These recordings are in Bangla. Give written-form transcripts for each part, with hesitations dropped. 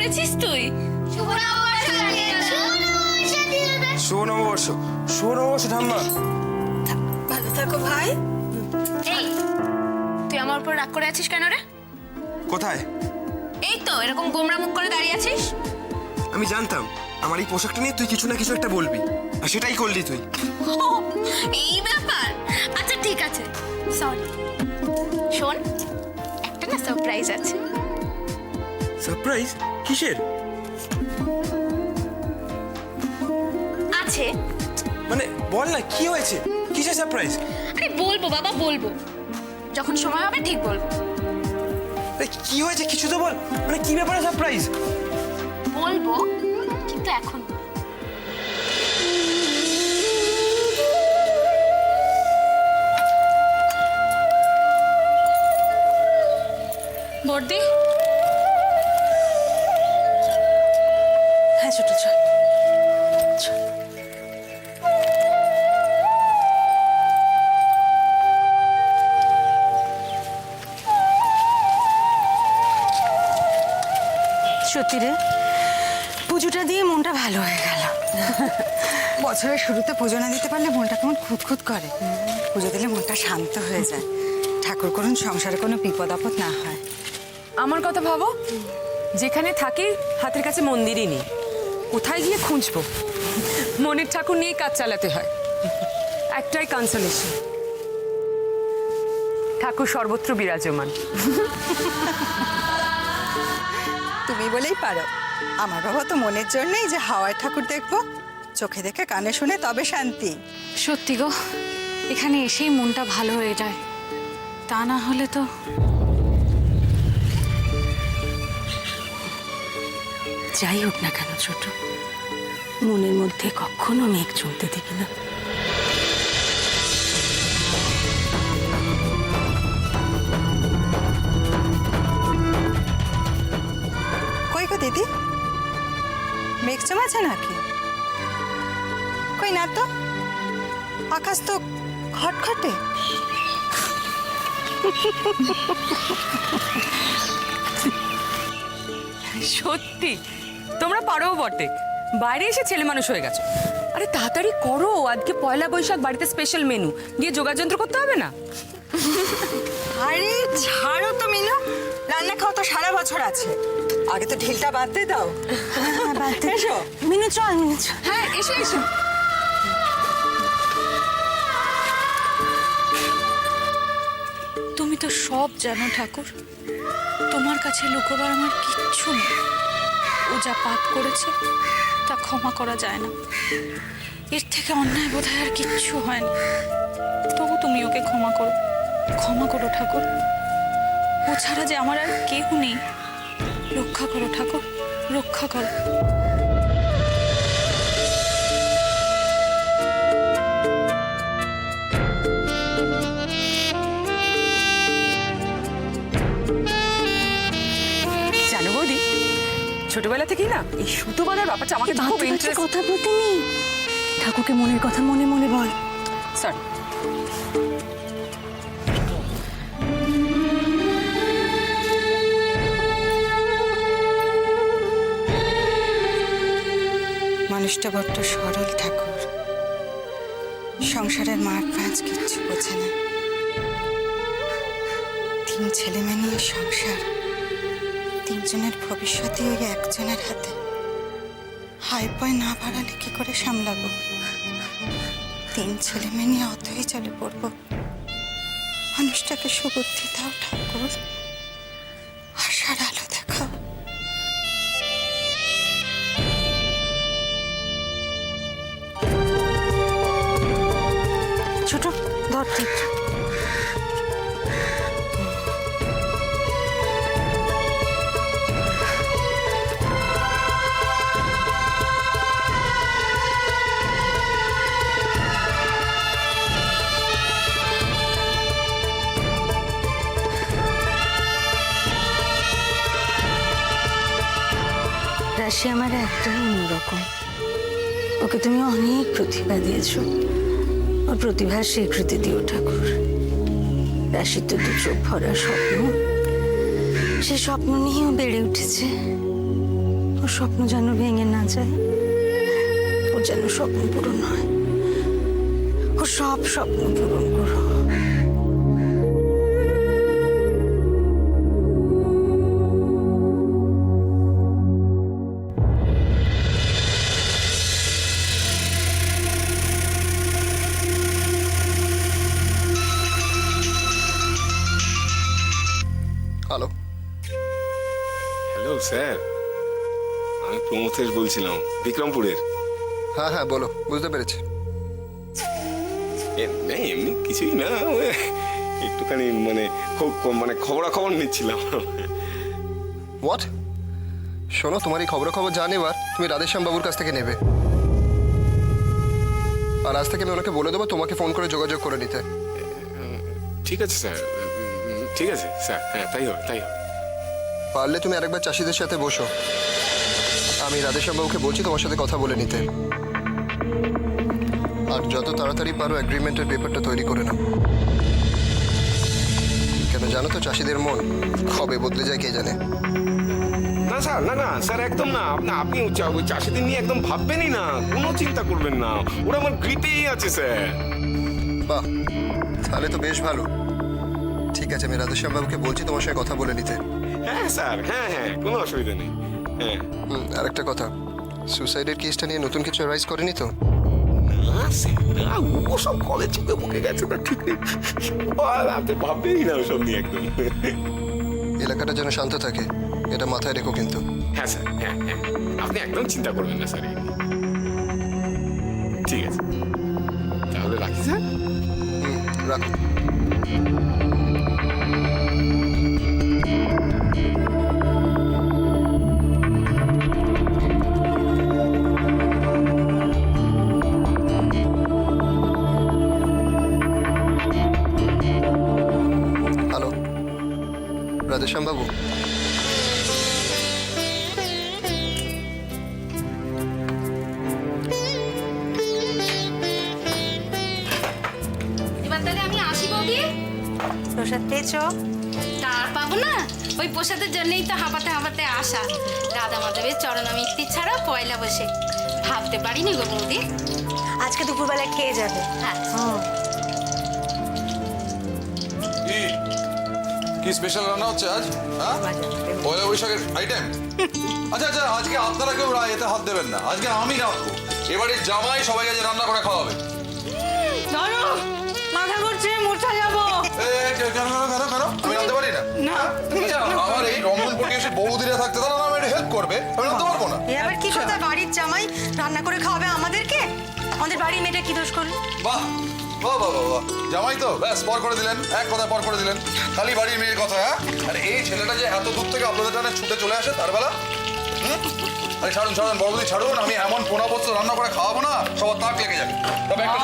করেছিস তুই? সুনববর্ষ সুনববর্ষ ঠাম্মা। ভালো থাকো ভাই। এই তুই আমার উপর রাগ করে আছিস কেন রে? কোথায়? এই তো এরকম গোমরা মুখ করে দাঁড়িয়ে আছিস। আমি জানতাম আমার এই পোশাকটা নিয়ে তুই কিছু না কিছু একটা বলবি, আর সেটাই করলি তুই। ও, এই ব্যাপার। আচ্ছা ঠিক আছে, সরি। শোন, একটা না সারপ্রাইজ আছে। সারপ্রাইজ? কিসের? আছে মানে বল না, কি হয়েছে? কিসের সারপ্রাইজ? আরে বলবো বাবা, বলবো যখন সময় হবে ঠিক বলবো। কি হয়েছে কিছু তো বল, মানে কি ব্যাপারে সারপ্রাইজ? বলবো কিন্তু এখন না। বর্দি, হ্যাঁ ছোট চল। সত্যি রে, পুজোটা দিয়ে মনটা ভালো হয়ে গেল। বছরের শুরুতে পুজো না দিতে পারলে মনটা কেমন খুঁতখুত করে। পুজো দিলে মনটা শান্ত হয়ে যায়। ঠাকুর করুন সংসারে কোনো বিপদ আপদ না হয়। আমার কথা ভাবো, যেখানে থাকি হাতের কাছে মন্দিরই নেই, কোথায় গিয়ে খুঁজবো? মনের ঠাকুর নিয়ে কাজ চালাতে হয়। একটাই কনসোলেশন, ঠাকুর সর্বত্র বিরাজমান। তুমি বলেই পারো। আমার বাবা তো মনের জন্যই যে হাওয়ায় ঠাকুর দেখবো, চোখে দেখে কানে শুনে তবে শান্তি। সত্যি গো, এখানে এসেই মনটা ভালো হয়ে যায়, তা না হলে তো। যাই হোক না কেন ছোট, মনের মধ্যে কখনো মেঘ চলতে দিবি না। কই গো দিদি, মেঘ জমেছে নাকি? কই না তো, আকাশ তো খটখটে। সত্যি তোমরা পারো বটে, বাইরে এসে ছেলে মানুষ হয়ে গেছো। আরে তাড়াতাড়ি করো, আজকে পয়লা বৈশাখ, বাড়িতে স্পেশাল মেনু, গিয়ে যোগাযন্ত্র করতে হবে না? আরে ছাড়ো তো মিনু, রান্না খাওয়া তো সারা বছর আছে। আগে তো ঢিলটা বাঁধতে দাও। এসো মিনু চল, মিনু চল। হ্যাঁ এসো এসো। তুমি তো সব জানো ঠাকুর, তোমার কাছে লুকোবার আমার কিচ্ছু নেই। ও যা পাপ করেছে তা ক্ষমা করা যায় না, এর থেকে অন্যায় বোধহয় আর কিচ্ছু হয় না। তবু তুমি ওকে ক্ষমা করো, ক্ষমা করো ঠাকুর। ও ছাড়া যে আমার আর কেউ নেই। রক্ষা করো ঠাকুর, রক্ষা করো। জানো বৌদি, ছোটবেলা থেকেই না এই সুতো বাঁধার ব্যাপারটা আমাকে খুব ইন্টারেস্ট। কথা বলতে নেই, ঠাকুরকে মনের কথা মনে মনে বল। সরি। মানুষটা বড্ড সরল ঠাকুর, সংসারের মাঠ প্যাঁচ কিচ্ছু বোঝে না। 3 ছেলে মেয়ে নিয়ে সংসার, 3 জনের ভবিষ্যতে ওই একজনের হাতে। হাই পয় না বাড়ালে কি করে সামলাবো? 3 ছেলে মেয়ে নিয়ে অতই চলে পড়বো। মানুষটাকে সুবুদ্ধি দাও ঠাকুর, আশার আলো দেখাও। ছোট ধর ঠিক। রাশি আমার একদম অন্যরকম। ওকে তুমি অনেক প্রতিভা দিয়েছো, ওর প্রতিভার স্বীকৃতি দিও ঠাকুর। রাশির তো 2 চোখ ভরা স্বপ্ন, সে স্বপ্ন নিয়েও বেড়ে উঠেছে। ওর স্বপ্ন যেন ভেঙে না যায়, ওর যেন স্বপ্ন পূরণ হয়, ওর সব স্বপ্ন পূরণ করো। হ্যালো, হ্যালো স্যার, আমি প্রমথেশ বলছিলাম বিক্রমপুরের। হ্যাঁ হ্যাঁ বলো, বুঝতে পেরেছি। নেই এমনি কিছুই না, ওই একটুখানি মানে খুব মানে খবরাখবর নিচ্ছিলাম। হোয়াট? শোনো, তোমার এই খবর যা নেবার তুমি রাধেশ্যাম বাবুর কাছ থেকে নেবে, আর আজ থেকে আমি ওনাকে বলে দেবো তোমাকে ফোন করে যোগাযোগ করে নিতে। ঠিক আছে স্যার, ঠিক আছে স্যার, হ্যাঁ তাই হবে তাই হবে। পারলে তুমি আরেকবার চাষিদের সাথে বসো, আমি রাধেশ্যাম বাবুকে বলছি তোমার সাথে কথা বলে নিতে, আর যত তাড়াতাড়ি পারো অ্যাগ্রিমেন্টের পেপারটা তৈরি করে নাও। কেন জানো তো, চাষিদের মন কবে বদলে যায় কে জানে। না স্যার, না না স্যার, একদম না। আপনি ওই চাষিদের নিয়ে একদম ভাববেনই না, কোনো চিন্তা করবেন না, ওরা আমার গ্রিপেই আছে স্যার। বাহ, তাহলে তো বেশ ভালো। ঠিক আছে, আমি রাধেশ্যাম বাবুকে বলছি তোমার সঙ্গে কথা বলে নিতে। হ্যাঁ স্যার, হ্যাঁ হ্যাঁ, কোনো অসুবিধা নেই। হ্যাঁ, আরেকটা কথা, সুসাইডের কেসটা নিয়ে নতুন কিছু রাইজ করেনি তো? না স্যার, না, ও সব কলেজ চুকে মুখে গেছে, না ঠিক নেই। আপনি ভাববেনই না ওসব নিয়ে একদম। এলাকাটা যেন শান্ত থাকে, এটা মাথায় রেখো কিন্তু। হ্যাঁ স্যার, হ্যাঁ হ্যাঁ, আপনি একদম চিন্তা করবেন না স্যার। ঠিক আছে, তাহলে রাখি স্যার। রাখো। হ্যালো, রাধেশ্যাম বাবু। এবার তাহলে আমি আসি বৌদি। প্রসাদ পেয়েছো? তার পাবো না, ওই প্রসাদের জন্যই তো হাঁপাতে হাঁপাতে আসা। রাধা মাধবের চরণামৃত্যু ছাড়া পয়লা বসে ভাবতে পারিনি গো বৌদি। আজকে দুপুরবেলা খেয়ে যাবে। হ্যাঁ, কি স্পেশাল রান্না হচ্ছে আজ? হ্যাঁ, পয়লা বৈশাখের আইটেম। আচ্ছা আচ্ছা, আজকে আপনারা কেউ এতে হাত দেবেন না, আজকে আমি রাখবো। এবারে জামাই সবাইকে যে রান্না করে খাওয়াবে। মাথা ঘুরছে, মূর্ছা যাবো। কেন কেন কেন কেন আমি রাঁধতে পারি না? না, আমার এই রমণপুরকে এসে বৌদিরা থাকতে, তারা আমার একটু হেল্প করবে, আমি রাঁধতে পারবো না। এবার কি কথা, বাড়ির জামাই রান্না করে খাওয়াবে আমাদেরকে? আমাদের বাড়ির মেয়েটা কি দোষ করলো? বাহ বাহ বাহ বাহ, জামাই তো ব্যাস পর করে দিলেন, এক কথা পর করে দিলেন, খালি বাড়ির মেয়ের কথা। হ্যাঁ, আর এই ছেলেটা যে এত দূর থেকে আপনাদের টানে ছুটে চলে আসে তার বেলা। আরে ছাড়ুন ছাড়ুন বড়দি, ছাড়ুন, আমি এমন পোনা বস্তু রান্না করে খাওয়াবো না, সবার তাক লেগে যাবে। তবে একটা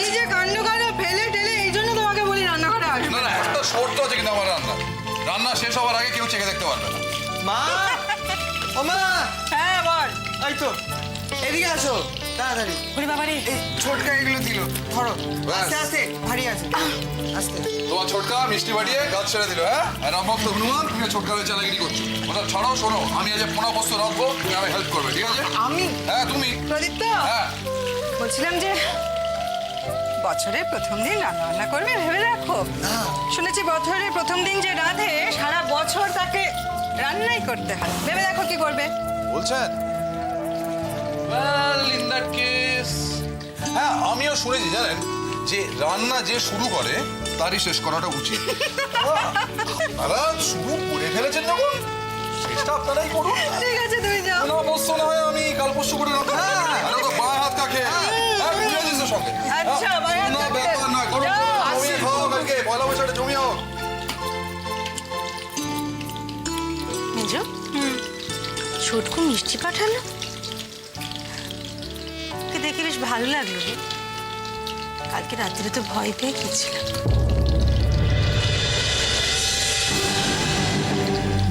এই যে কাণ্ড কারো ফেলে টেলে, এই জন্য তোমাকে বলি রান্না করে আসবে। না না, একটা শর্ত আছে কিন্তু আমার রান্না শেষ হওয়ার আগে কেউ চেখে দেখতে পারবে না। মা, ও মা, হ্যাঁ বল। এই তো এদিকে আসো তাড়াতাড়ি। ওরে বাবা রে, এই ছোটকা এগুলো দিল, ধরো। ব্যাস। আস্তে আস্তে, ভারী আছে, আস্তে। তোমার ছোটকা মিষ্টি বাড়িয়ে গাছ ছেড়ে দিল। হ্যাঁ, আর আমার তো হনুমান, তুমি ছোটকা চালাগিরি করছো। ওটা ছাড়াও, শোনো, আমি আজ পোনা বস্তু রাখবো, তুমি আমি হেল্প করবে, ঠিক আছে? আমি? হ্যাঁ তুমি। প্রদীপ্ত, হ্যাঁ, বলছিলাম যে বছরের প্রথম দিন রান্না বান্না করবে ভেবে রাখো। শুনেছি বছরের প্রথম দিন যে রাঁধে সারা বছর তাকে রান্নাই করতে হয়। ভেবে দেখো কি করবে। বলছেন? Well, in that case, হ্যাঁ, আমিও শুনেছি জানেন, যে রান্না যে শুরু করে তারই শেষ করাটা উচিত। আপনারা শুরু করে ফেলেছেন যখন, শেষটা আপনারাই করুন। ঠিক আছে, তুমি যাও। কোনো অবস্থা না হয় আমি কাল পরশু করে রাখবো। আরে তো বাঁ হাত কাকে? হ্যাঁ, বুঝে দিচ্ছে সঙ্গে। আচ্ছা, বাঁ হাত কোনো কাকে? ব্যাপার না, করুন, যাও, করুন, আসি। জমিয়ে খাওয়া কালকে, পয়লা বৈশাখে জমিয়ে হোক। মেজো, ছোটকু মিষ্টি পাঠালো, ওকে দেখে বেশ ভালো লাগলো রে। কালকে রাত্রে তো ভয় পেয়ে গেছিলাম।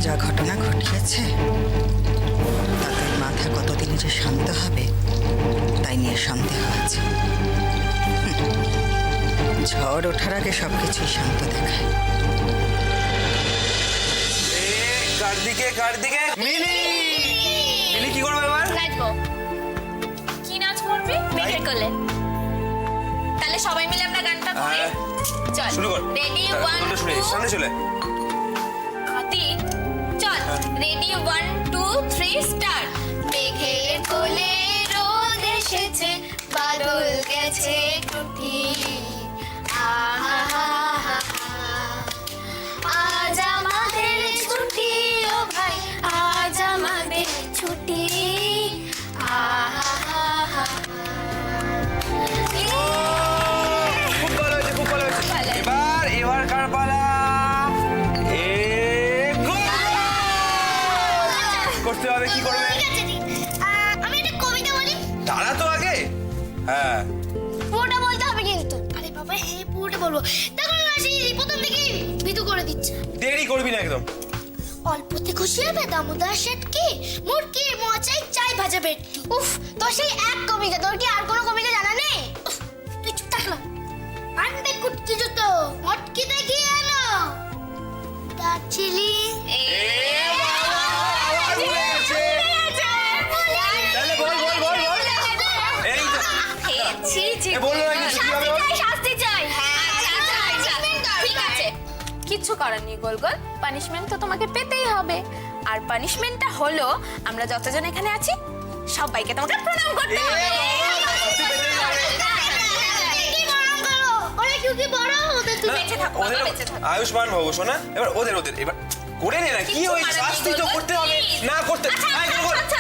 যা ঘটনা ঘটিয়েছে তাদের মাথা কতদিনে যে শান্ত হবে তাই নিয়ে সন্দেহ আছে। ঝড় ওঠার আগে সবকিছুই শান্ত দেখায়। কার দিকে কার দিকে? মিনি কোলে। তাহলে সবাই মিলে আমরা গানটা করি। চল শুরু কর। রেডি 1 শুনে 2 সামনে চলে হাতি চল রেডি 1 2 3 স্টার্ট। মেঘের কোলে রোদ এসেছে, বাদল গেছে টুটি, আহা আজ আমাদের ছুটি ও ভাই, আজ আমাদের ছুটি, আহা খুব ভালো হয়েছে, খুব ভালো হয়েছে। এবার কার পালা? করতে হবে, কি করবে? আমি একটা কবিতা বলি। তারা তো আগে। হ্যাঁ পুরোটা বলতে হবে কিন্তু। আরে বাবা এই পুরোটা বলবো, তখন রাশি প্রথম থেকেই ভিতু করে দিচ্ছে। দেরি করবি না একদম। অল্পতে খুশি হবে দামোদর শেটকি, মুরগির মোচাই চাই ভাজা ভেটকি। উফ, তোর সেই এক কবিতা, তোর কি আর কোনো কবিতা জানা নেই? উফ, তুই চুপ থাকলা। আনবে কুটকি জুতো, মটকিতে কি এলো? দার্জিলিং। তাহলে বল বল বল বল। এই তো বললো না কিছু, কি হবে বল? শাস্তি চাই। ঠিক আছে, কিচ্ছু করার নেই গোলগোল, পানিশমেন্ট তো তোমাকে পেতেই হবে। আর পানিশমেন্টটা হলো আমরা যতজন এখানে আছি সবাইকে তোমাকে প্রণাম করতে হবে। ওদের আয়ুষ্মান হবো শোনা। এবার ওদের এবার করে নে না, কি হয়েছে? শাস্তি তো করতে হবে না করতে।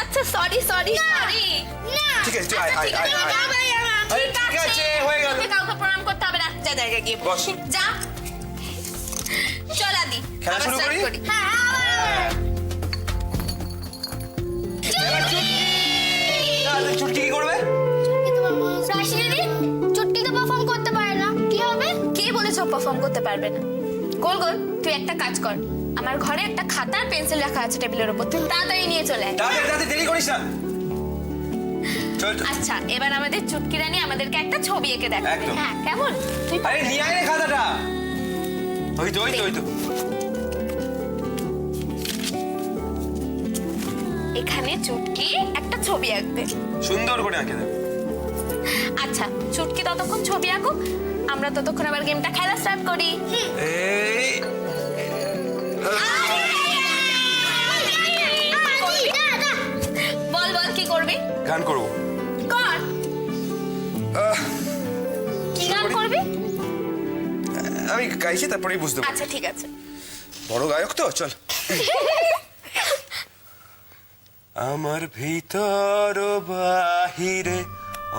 আচ্ছা সরি সরি সরি। ঠিক আছে, আয় আয় আয় আয়। ঠিক আছে, হয়ে গেল। কাউকে প্রণাম করতে হবে না, যা জায়গায় গিয়ে বস। যা। চল আদি খেলা শুরু করি? হ্যাঁ। চুটকি কি করবে? চুটকি তো পারফর্ম করতে পারে না, কি হবে? কে বলেছ পারফর্ম করতে পারবে না? গোল গোল, তুই একটা কাজ কর, আমার ঘরে একটা খাতা আর পেন্সিল রাখা আছে টেবিলের উপর, তুই তাড়াতাড়ি নিয়ে চলে আয়। তাড়াতাড়ি দেরি করিস না। চল চল। আচ্ছা, এবার আমাদের চুটকি রানী আমাদেরকে একটা ছবি এঁকে দেখাবে। একদম। হ্যাঁ, কেমন? তুই আরে নিয়ে আয় রে খাতাটা। ওই তো ওই তো ওই তো। এখানে চুটকি একটা ছবি আঁকবে। সুন্দর করে আঁকে দেবে। আচ্ছা, চুটকি ততক্ষণ ছবি আঁকুক, আমরা ততক্ষণ আবার গেমটা খেলা স্টার্ট করি। এই বল বল, কি করবি? গান করবো। কর। কি গান করবি? আমি গাইছি, তারপরেই বুঝতে পারবো। আচ্ছা ঠিক আছে। বড় গায়ক তো, চল। আমার ভিতর বাহিরে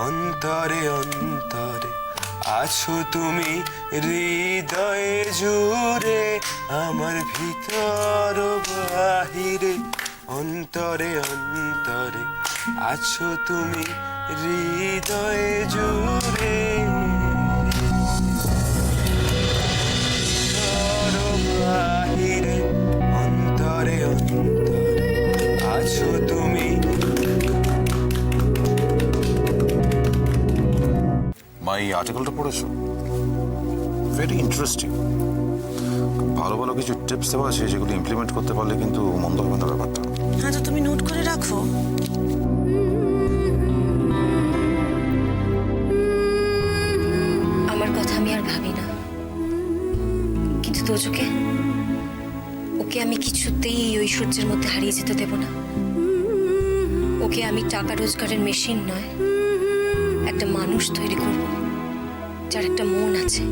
অন্তরে অন্তরে আছো তুমি হৃদয়ে জুড়ে। আমার ভিতর বাহিরে অন্তরে অন্তরে আছো তুমি হৃদয়ে জুড়ে। বাহিরে অন্তরে অন্তরে আছো তুমি। মা, এই আর্টিকেলটা পড়েছো? Very interesting. ভালো ভালো কিছু টিপস দেওয়া আছে, যেগুলো ইমপ্লিমেন্ট করতে পারলে কিন্তু মন্দ হবে না ব্যাপারটা। হ্যাঁ, তো তুমি নোট করে রাখো। আমার কথা আমি আর ভাবি না, কিন্তু তোজোকে, ওকে আমি কিছুতেই এই ঐশ্বর্যের মধ্যে হারিয়ে যেতে দেব না। ওকে আমি টাকা রোজগারের মেশিন নয়, একটা মানুষ তৈরি করব যার একটা মন আছে।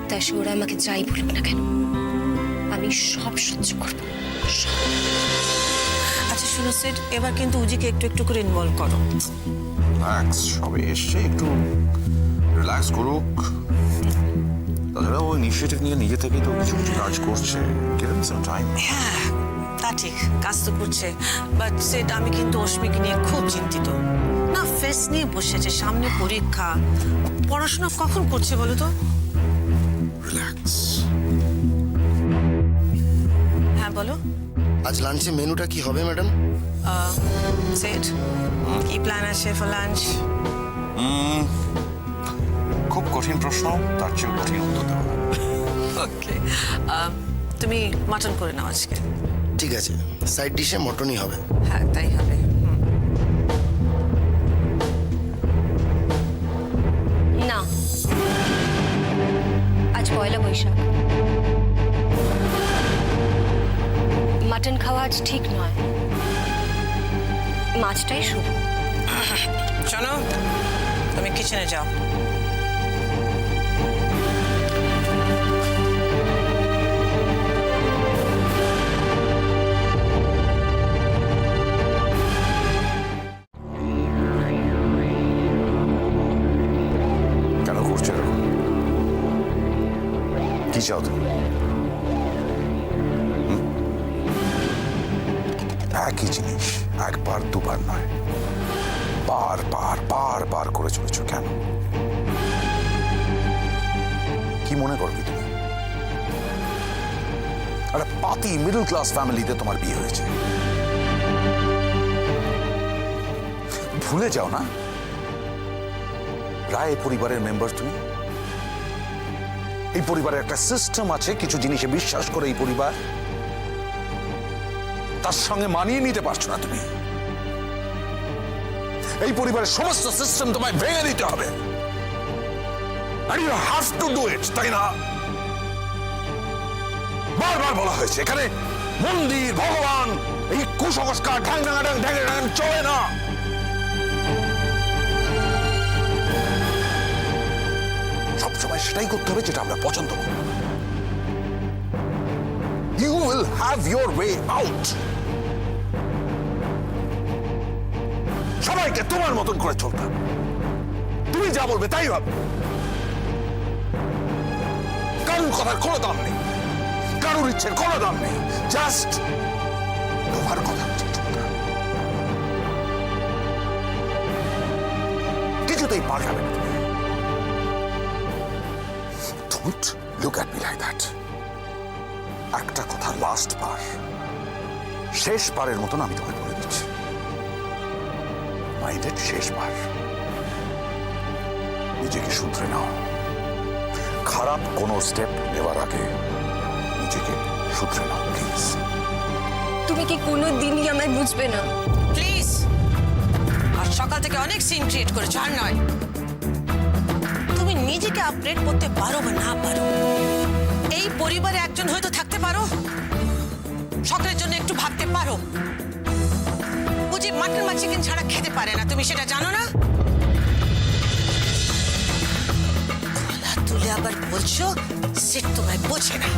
তাই সে ওরা আমাকে যাই বলুক না কেন, আমি সব সহ্য করব। আচ্ছা শুনো সেট, এবার কিন্তু উজিকে একটু একটু করে ইনভলভ করো। রিল্যাক্স, সবে এসছে, একটু রিল্যাক্স করুক। তাছাড়া ও ইনিশিয়েটিভ নিয়ে নিজে থেকেই তো কিছু কিছু কাজ করছে। Give him some time. হ্যাঁ তা ঠিক, কাজ তো করছে, বাট সেট আমি কিন্তু অস্মিকে নিয়ে খুব চিন্তিত। না, ফেস নিয়ে বসেছে, সামনে পরীক্ষা, পড়াশোনা কখন করছে বলো তো? রিল্যাক্স। হ্যাঁ বলো। আজ লাঞ্চে মেনুটা কি হবে ম্যাডাম? সেট, কি প্ল্যান আছে ফর লাঞ্চ? খুব কঠিন প্রশ্ন, তার চেয়েও কঠিন উত্তর দেবো। ওকে, তুমি মাটন করে নাও আজকে। ঠিক আছে, সাইড ডিশে মটনই হবে। হ্যাঁ তাই হবে। আজ পয়লা বৈশাখ। মাটন খাওয়া আজ ঠিক নয়, মাছটাই শুভ। শোনো, তুমি কিচেনে যাও। কেন করছো এরকম? কি চাও তুমি? একই জিনিস একবার দুবার নয়, বার করে চলেছ কেন? কি মনে করবি তুমি? একটা পাতি মিডল ক্লাস ফ্যামিলিতে তোমার বিয়ে হয়েছে। ভুলে যাও না রায় পরিবারের মেম্বার তুমি। এই পরিবারের একটা সিস্টেম আছে, কিছু জিনিসে বিশ্বাস করে এই পরিবার, তার সঙ্গে মানিয়ে নিতে পারছো না তুমি। এই পরিবারের সমস্ত সিস্টেম তোমায় ভেঙে দিতে হবে। And you have to do it, তাই না? বারবার বলা হয়েছে এখানে মন্দির, ভগবান, এই কুসংস্কার ঢ্যাং চলে না। সবসময় সেটাই করতে হবে যেটা আমরা পছন্দ করব। You will have your way out. সবাইকে তোমার মতন করে চলতে হবে। তুমি যা বলবে তাই হবে। কারোর কথার কোনো দাম নেই, কারোর ইচ্ছের কোনো দাম নেই, জাস্ট তোমার কথা হচ্ছে চলতে হবে। কিছুতেই পাল্টাবে না তুমি। Don't look at me like that. একটা কথা লাস্ট বার, শেষবারের মতন আমি তোমায় বলে দিচ্ছি, মাইন্ডেড শেষবার, নিজেকে শুধরে নাও। খারাপ কোনো স্টেপ নেওয়ার আগে নিজেকে শুধরে নাও প্লিজ। তুমি কি কোনো দিনই আমায় বুঝবে না? প্লিজ। আর সকাল থেকে অনেক সিন ক্রিয়েট করেছো, আর নয়। তুমি নিজেকে আপডেট করতে পারো বা না পারো, এই পরিবারে একজন হয়তো থাকতে পারো, সকলের জন্য একটু ভাবতে পারো। বুঝি মাটন বা চিকেন ছাড়া খেতে পারে না, তুমি সেটা জানো না? গলা তুলে আবার বলছো সে তোমায় বোঝে না।